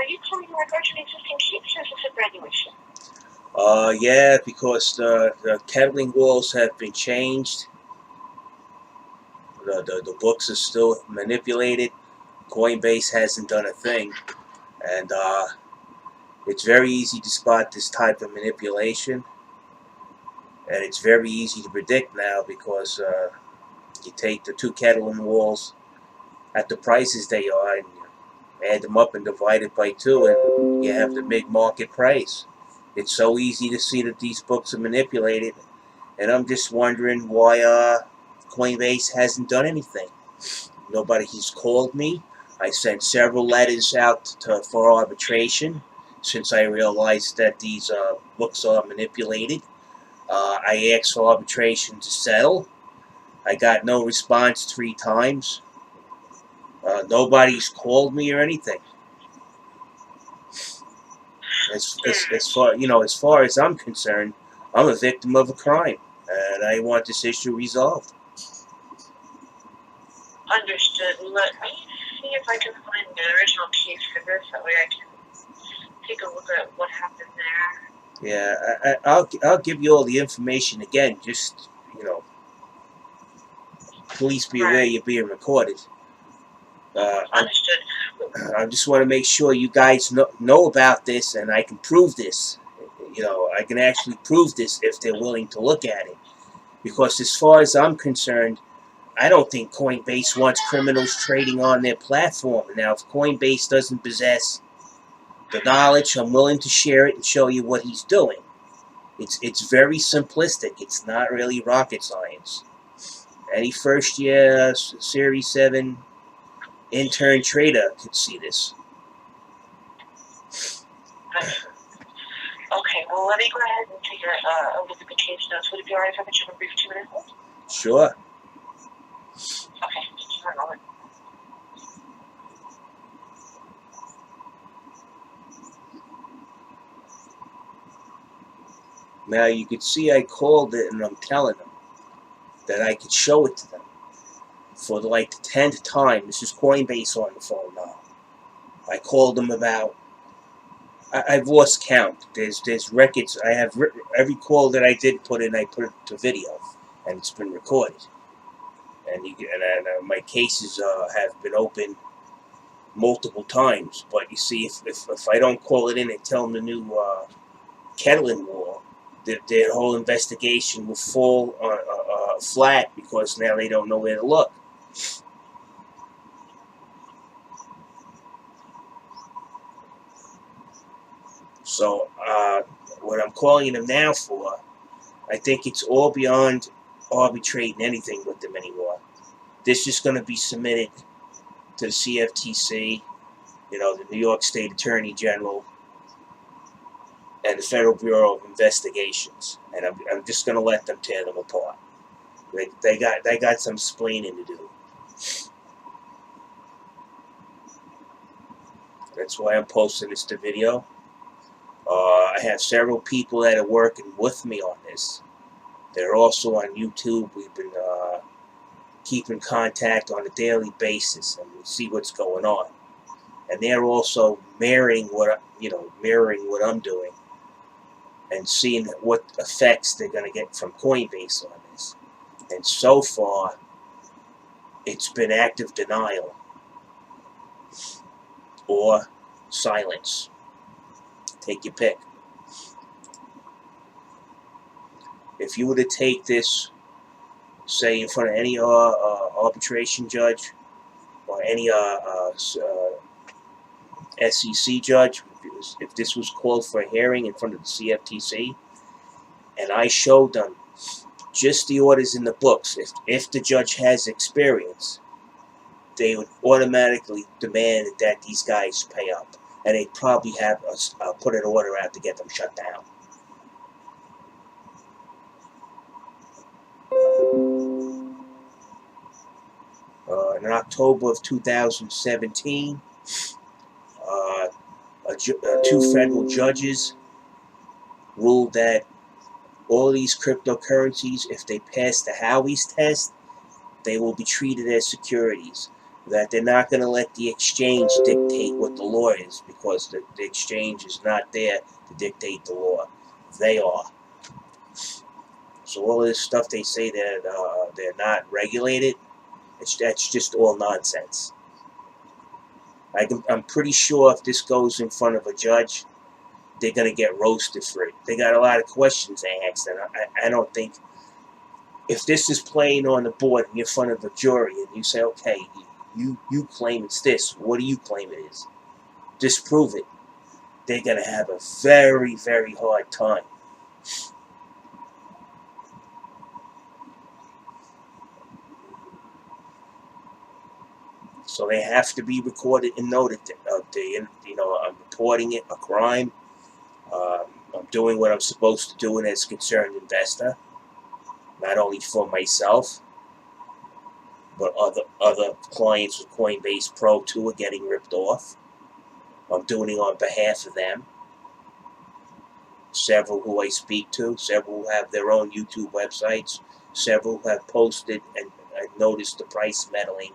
are you calling in regard to an existing case, or is this a brand new issue? Yeah, because the kettling walls have been changed. The books are still manipulated. Coinbase hasn't done a thing, and it's very easy to spot this type of manipulation, and it's very easy to predict now because you take the two kettling walls at the prices they are, and you add them up and divide it by 2, and you have the mid-market price. It's so easy to see that these books are manipulated, and I'm just wondering why Coinbase hasn't done anything. Nobody has called me. I sent several letters out for arbitration since I realized that these books are manipulated. I asked for arbitration to settle. I got no response 3 times. Nobody's called me or anything. As far as I'm concerned, I'm a victim of a crime, and I want this issue resolved. Understood. Let me see if I can find the original case for this. That way I can take a look at what happened there. Yeah, I'll give you all the information again. Just please be aware you're being recorded. Understood. I just want to make sure you guys know about this, and I can prove this. I can actually prove this if they're willing to look at it. Because as far as I'm concerned, I don't think Coinbase wants criminals trading on their platform. Now, if Coinbase doesn't possess the knowledge, I'm willing to share it and show you what he's doing. It's very simplistic. It's not really rocket science. Any first-year Series 7 intern trader could see this. Okay, well, let me go ahead and take a look at the case notes. Would it be alright if I could take a brief 2-minute hold? Sure. Okay, just for a moment. Now you could see I called it, and I'm telling them that I could show it to them for the 10th time. This is Coinbase on the phone now. I called them about. I've lost count. There's records. I have every call that I did put in. I put it to video, and it's been recorded. And my cases have been open multiple times. But you see, if I don't call it in and tell them the new kettling wall, their whole investigation will fall flat because now they don't know where to look. So what I'm calling them now for, I think it's all beyond arbitrating anything with them anymore. This is going to be submitted to the CFTC, the New York State Attorney General, and the Federal Bureau of Investigations, and I'm just going to let them tear them apart. They got some splaining to do. That's why I'm posting this to video. I have several people that are working with me on this. They're also on YouTube. We've been keeping contact on a daily basis, and we see what's going on. And they're also mirroring what I'm doing, and seeing what effects they're going to get from Coinbase on this. And so far, it's been active denial or silence. Take your pick. If you were to take this, say, in front of any arbitration judge or any SEC judge, if this was called for a hearing in front of the CFTC, and I showed them just the orders in the books, if the judge has experience, they would automatically demand that these guys pay up, and they'd probably have us put an order out to get them shut down. In October of 2017, 2 federal judges ruled that all these cryptocurrencies, if they pass the Howey's test, they will be treated as securities. that they're not going to let the exchange dictate what the law is, because the exchange is not there to dictate the law. They are. So all of this stuff they say that they're not regulated, that's just all nonsense. I'm pretty sure if this goes in front of a judge, they're going to get roasted for it. They got a lot of questions they ask, and I don't think, if this is playing on the board and you're in front of a jury and you say, okay, you claim it's this, what do you claim it is? Disprove it. They're going to have a very, very hard time. So they have to be recorded and noted. I'm reporting it, a crime. I'm doing what I'm supposed to do as a concerned investor, not only for myself, but other clients with Coinbase Pro too are getting ripped off. I'm doing it on behalf of them. Several who I speak to, several who have their own YouTube websites, several who have posted and noticed the price meddling.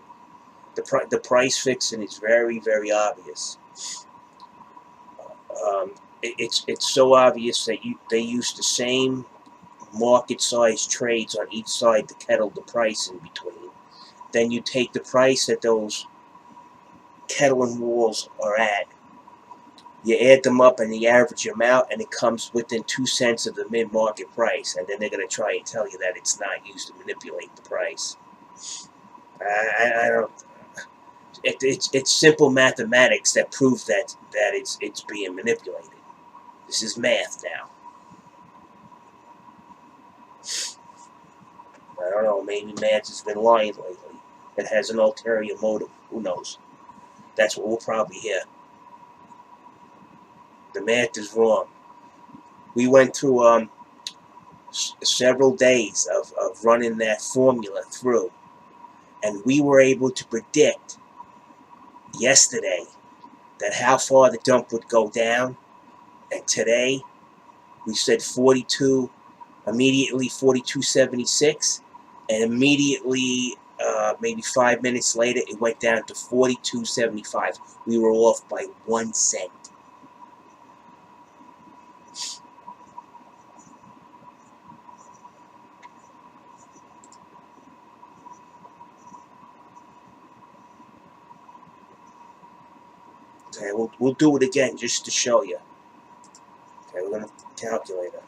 The price fixing is very, very obvious. It's so obvious that they use the same market size trades on each side to kettle the price in between. Then you take the price that those kettling walls are at, you add them up and you average them out, and it comes within 2 cents of the mid-market price. And then they're going to try and tell you that it's not used to manipulate the price. I don't. It's simple mathematics that proves that it's being manipulated. This is math now. I don't know. Maybe math has been lying lately. It has an ulterior motive. Who knows? That's what we'll probably hear. The math is wrong. We went through several days of running that formula through, and we were able to predict yesterday that how far the dump would go down, and today we said 42, immediately 42.76, and immediately maybe 5 minutes later it went down to 42.75. We were off by 1 cent. Okay, we'll do it again just to show you. Okay, we're gonna calculator.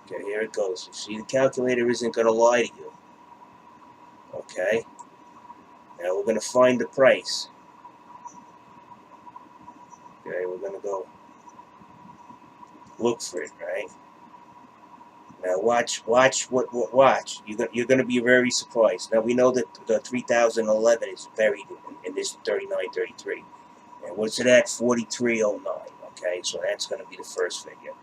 Okay, here it goes. You see, the calculator isn't gonna lie to you. Okay. Now we're gonna find the price. Okay, we're gonna go look for it, right? Now watch. You're gonna be very surprised. Now we know that the 3011 is buried in this 3933. And what's it at? 4309. Okay, so that's gonna be the first figure.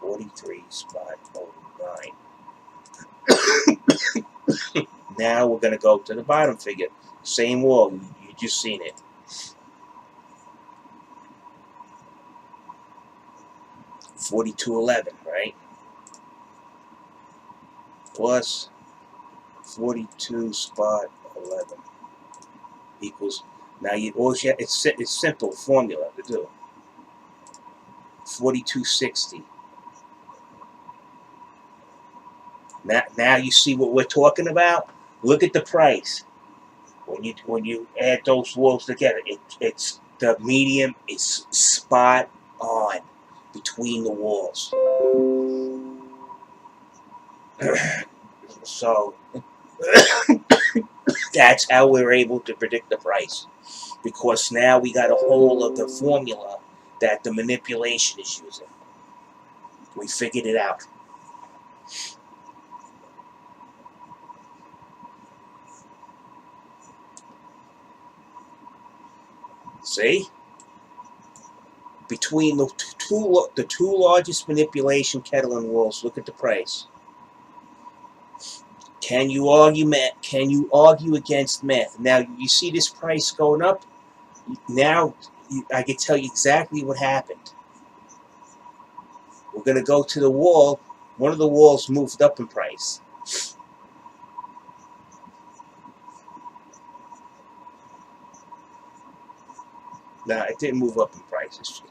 43.09. Now we're gonna go to the bottom figure. Same wall. You just seen it. 4211, right? Plus 42.11 equals. Now it's simple formula to do. 4260. Now you see what we're talking about. Look at the price. When you add those walls together, it's the medium is spot on between the walls. So that's how we're able to predict the price, because now we got a hold of the formula that the manipulation is using. We figured it out. See? Between the two largest manipulation kettling walls, look at the price. Can you argue math? Can you argue against math? Now you see this price going up. Now I can tell you exactly what happened. We're going to go to the wall. One of the walls moved up in price. No, it didn't move up in prices.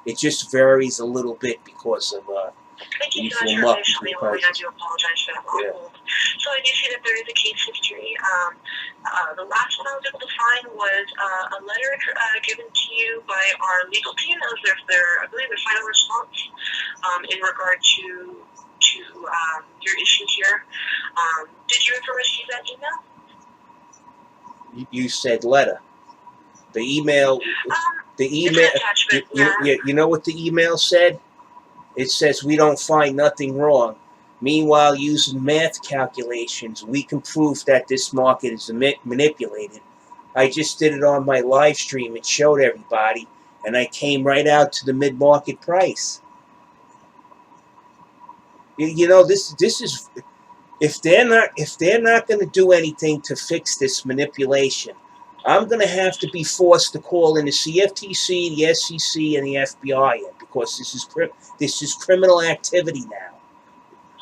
It just varies a little bit because of Thank you so usual much muck for between initially. I prices. do apologize for that long Yeah. hold. So I do see that there is a case history. The last one I was able to find was a letter given to you by our legal team. That was I believe, their final response in regard to your issues here. Did you ever receive that email? You said letter. The email. The It's email. an attachment. You know what the email said? It says we don't find nothing wrong. Meanwhile, using math calculations, we can prove that this market is manipulated. I just did it on my live stream. It showed everybody, and I came right out to the mid-market price. You know, this is if they're not going to do anything to fix this manipulation, I'm going to have to be forced to call in the CFTC, the SEC, and the FBI because this is criminal activity now.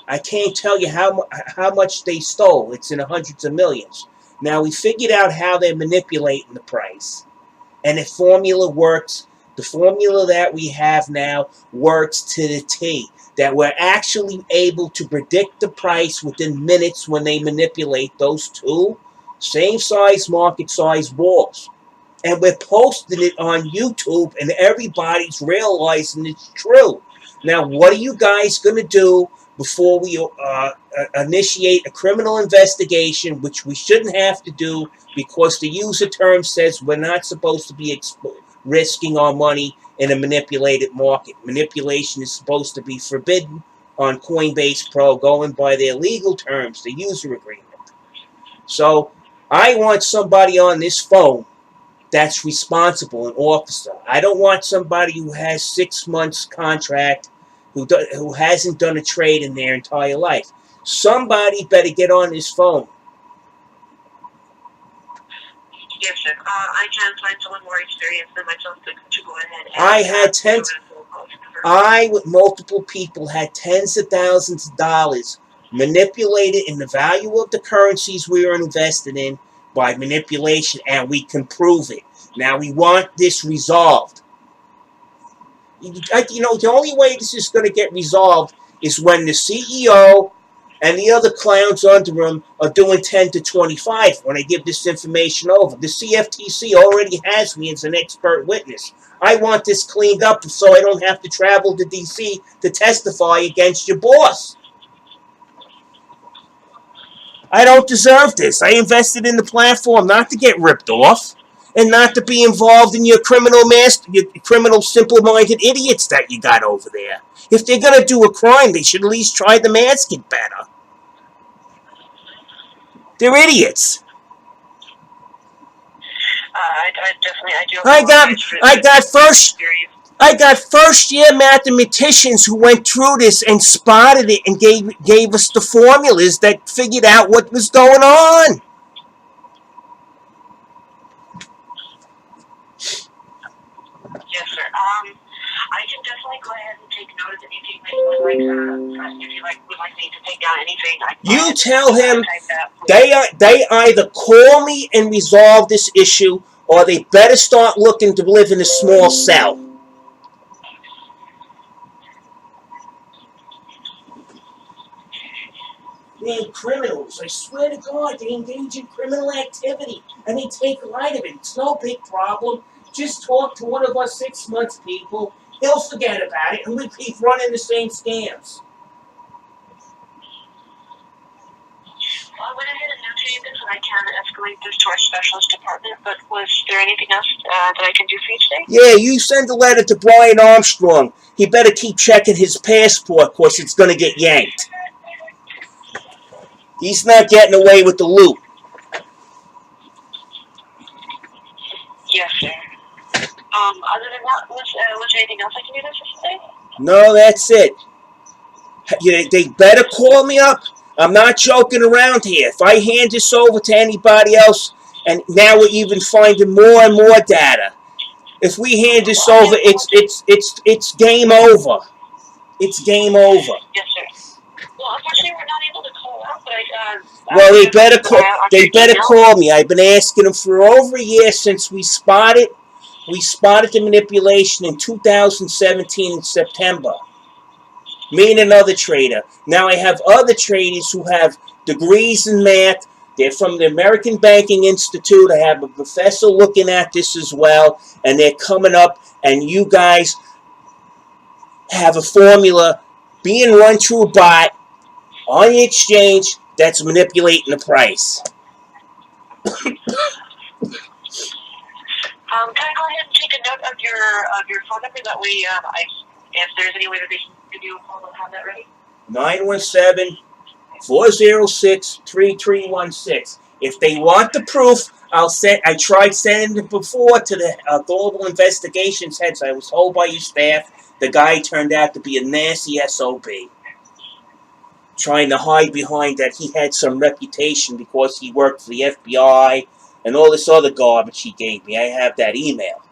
I can't tell you how much they stole. It's in the hundreds of millions. Now we figured out how they're manipulating the price, and the formula works. The formula that we have now works to the T. That we're actually able to predict the price within minutes when they manipulate those two same size market size balls. And we're posting it on YouTube and everybody's realizing it's true. Now, what are you guys going to do before we initiate a criminal investigation, which we shouldn't have to do because the user term says we're not supposed to be risking our money in a manipulated market. Manipulation is supposed to be forbidden on Coinbase Pro, going by their legal terms, the user agreement. So I want somebody on this phone that's responsible, an officer. I don't want somebody who has 6 months contract, who hasn't done a trade in their entire life. Somebody better get on this phone. Yes, sir. I can find someone more experienced than myself to go ahead and I, with multiple people, had tens of thousands of dollars manipulated in the value of the currencies we are invested in by manipulation, and we can prove it. Now we want this resolved. The only way this is going to get resolved is when the CEO and the other clowns under him are doing 10 to 25 when I give this information over. The CFTC already has me as an expert witness. I want this cleaned up so I don't have to travel to D.C. to testify against your boss. I don't deserve this. I invested in the platform not to get ripped off and not to be involved in your criminal simple-minded idiots that you got over there. If they're going to do a crime, they should at least try to mask it better. They're idiots. I got first-year mathematicians who went through this and spotted it and gave us the formulas that figured out what was going on. Yes, sir. I can definitely go ahead and take note of anything that you would like, if you would like me to take down anything. You tell him they either call me and resolve this issue, or they better start looking to live in a small cell. They're criminals. I swear to God, they engage in criminal activity, and they take light of it. It's no big problem. Just talk to one of our 6 months people. He'll forget about it, and we keep running the same scams. Well, I went ahead and notated this, and I can escalate this to our specialist department, but was there anything else that I can do for you today? Yeah, you send a letter to Brian Armstrong. He better keep checking his passport, because it's going to get yanked. He's not getting away with the loot. Yes, sir. Other than that, was there anything else I can do this today? No, that's it. They better call me up. I'm not joking around here. If I hand this over to anybody else, and now we're even finding more and more data. If we hand this over, it's game over. It's game over. Yes, sir. Well, unfortunately, we're not able to call out, but well, they better call me. I've been asking them for over a year since we spotted we spotted the manipulation in 2017 in September. Me and another trader. Now I have other traders who have degrees in math. They're from the American Banking Institute. I have a professor looking at this as well. And they're coming up, and you guys have a formula being run through a bot on the exchange that's manipulating the price. Can I go ahead and take a note of your phone number? That way, if there's any way that they can give you a call, they'll have that ready. 917-406-3316. If they want the proof, I'll send. I tried sending it before to the Global Investigations heads. I was told by your staff the guy turned out to be a nasty SOB, trying to hide behind that he had some reputation because he worked for the FBI and all this other garbage he gave me. I have that email.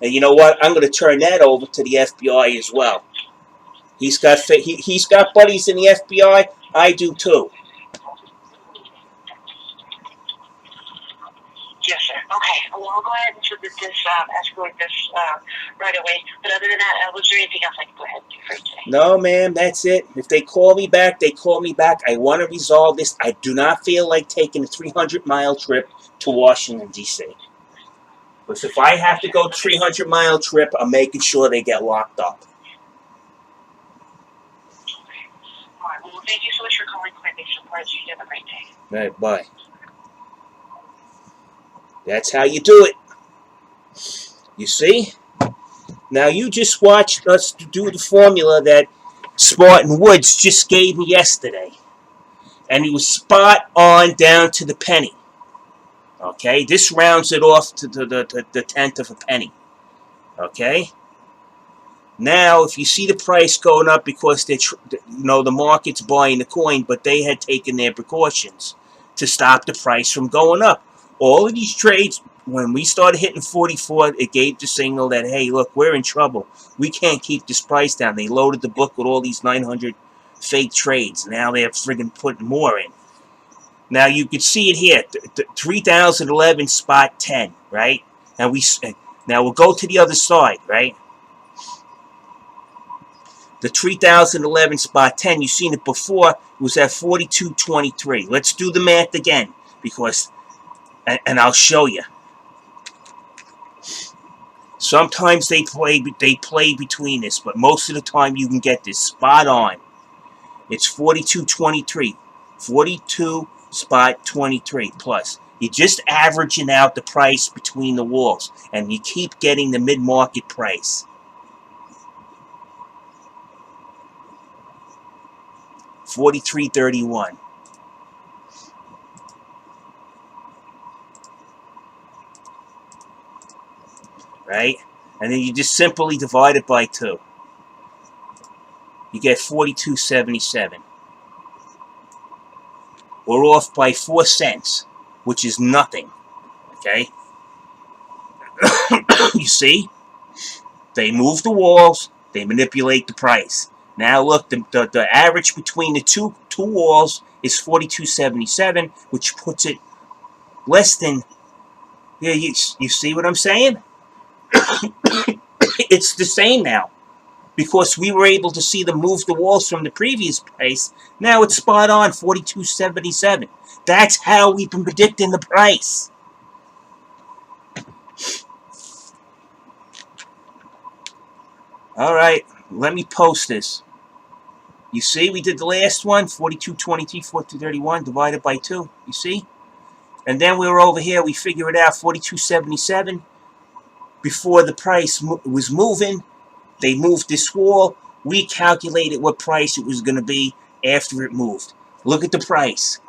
And you know what? I'm going to turn that over to the FBI as well. He's got buddies in the FBI. I do too. Yes, sir. Okay. Well, I'll go ahead and submit this, escalate this right away. But other than that, was there anything else I can go ahead and do for you today? No, ma'am, that's it. If they call me back, they call me back. I want to resolve this. I do not feel like taking a 300-mile trip to Washington, D.C. Because if I have to go 300-mile trip, I'm making sure they get locked up. All right. Well, thank you so much for calling Coinbase Reports. You have a great day. All right, bye. That's how you do it. You see? Now you just watched us do the formula that Spartan Woods just gave me yesterday. And it was spot on down to the penny. Okay? This rounds it off to the tenth of a penny. Okay? Now, if you see the price going up because the market's buying the coin, but they had taken their precautions to stop the price from going up. All of these trades, when we started hitting 44, it gave the signal that, hey, look, we're in trouble. We can't keep this price down. They loaded the book with all these 900 fake trades. Now they're friggin' putting more in. Now you can see it here, 3011 spot 10, right? And now we'll go to the other side, right? The 3011 spot 10, you've seen it before, it was at 42.23. Let's do the math again, because, and I'll show you. Sometimes they play between this, but most of the time you can get this spot on. It's 42.23, 42 spot 23 plus. You're just averaging out the price between the walls, and you keep getting the mid-market price. $43.31. Right? And then you just simply divide it by 2. You get 42.77. We're off by 4 cents, which is nothing. Okay? You see? They move the walls, they manipulate the price. Now look, the average between the two walls is 42.77, which puts it less than. Yeah, you see what I'm saying? It's the same now, because we were able to see them move the walls from the previous price. Now it's spot on, 42.77. That's how we've been predicting the price. All right, let me post this. You see, we did the last one, 42.23, 42.31 divided by 2. You see? And then we were over here, we figure it out, 42.77. Before the price was moving, they moved this wall. We calculated what price it was going to be after it moved. Look at the price.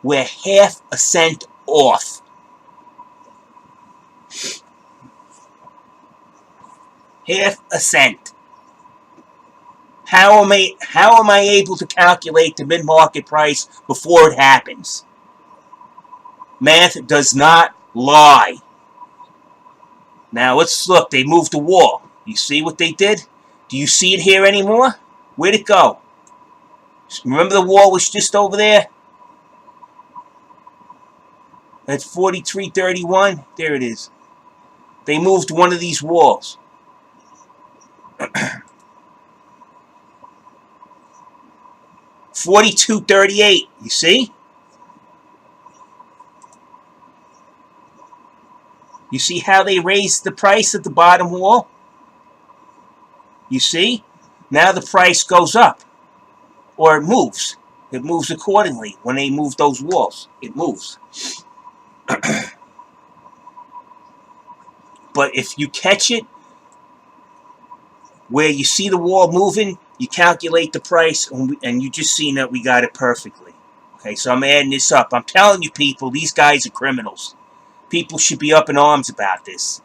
We're half a cent off. Half a cent. How am I able to calculate the mid-market price before it happens? Math does not lie. Now let's look. They moved the wall. You see what they did? Do you see it here anymore? Where'd it go? Remember the wall was just over there? That's 43.31. There it is. They moved one of these walls. $42.38. You see? You see how they raised the price at the bottom wall? You see? Now the price goes up. Or it moves. It moves accordingly. When they move those walls, it moves. But if you catch it where you see the wall moving, you calculate the price, and you just seen that we got it perfectly. Okay, so I'm adding this up. I'm telling you, people, these guys are criminals. People should be up in arms about this.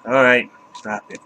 All right, stop it.